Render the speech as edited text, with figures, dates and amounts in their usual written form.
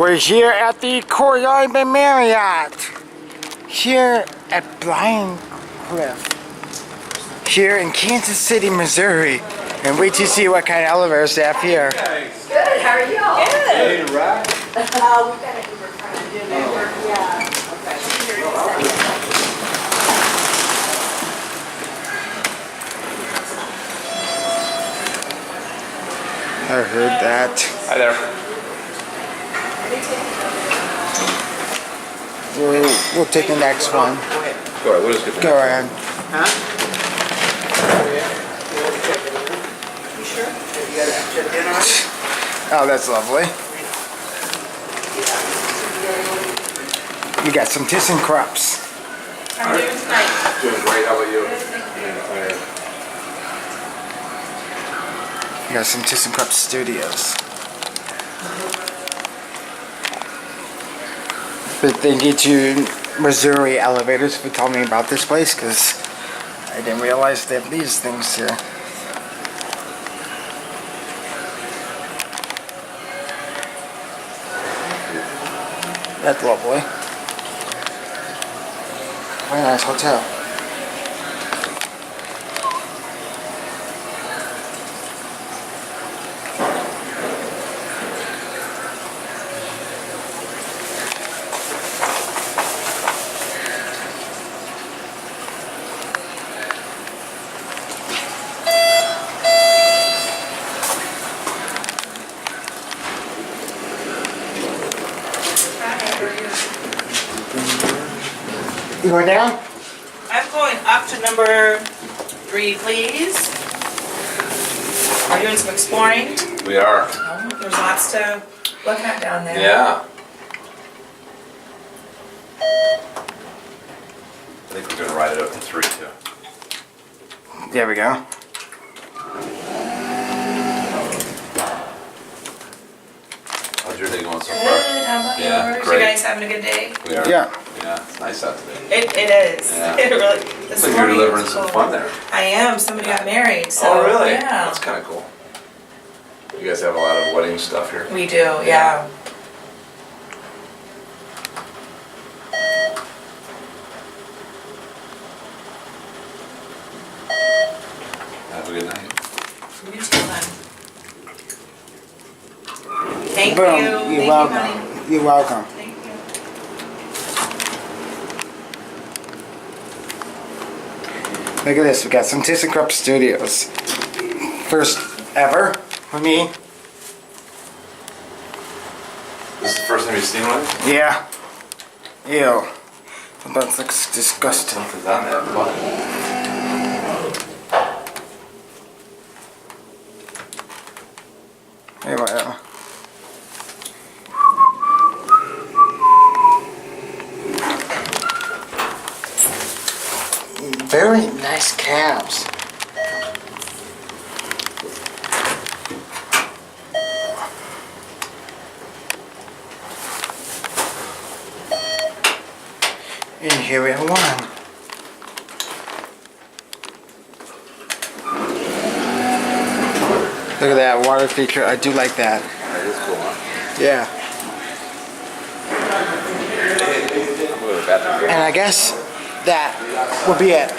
We're here at the Courtyard by Marriott. Here at Briarcliff. Here in Kansas City, Missouri. And wait to see what kind of elevators they have here. Good, how are you all? Good. Hey, right. We've got an Uber trying to do network, yeah. Okay. I heard that. Hi there. We'll take the next one. Go ahead. We'll just get the Go ahead. Huh? You sure? You got dinner on? Oh, that's lovely. You got some ThyssenKrupps. How are you doing tonight? Doing great. How about you? You got some ThyssenKrupp Studios. But thank you to Missouri Elevators for telling me about this place, because I didn't realize they have these things here. That's lovely. Very nice hotel. You going down? I'm going up to number 3, please. Are you doing some exploring? We are. Oh, there's lots to look at down there. Yeah. I think we're going to ride it up to 3 too. There we go. How's your day going so Good. far? How about Yeah, yours? great. You guys having a good day? We are. Yeah. Yeah, it's nice out today. It is. Yeah. It really. This So you're morning delivering was some cool. fun there. I am. Somebody got married. So, Oh, really? Yeah. That's kind of cool. You guys have a lot of wedding stuff here? We do. Yeah. Have a good night. You too, then. Thank Boom. you. You're Thank welcome. you, honey. You're welcome. Thank you. Look at this. We got some ThyssenKrupp Studios. First ever for me. This is the first time you've seen one? Yeah. Ew. That looks disgusting. Something's on that button. Anyway. Very nice cabs. And here we have one. Look at that water feature. I do like that. That is cool, huh? Yeah. I'm going to the bathroom. And I guess that will be it.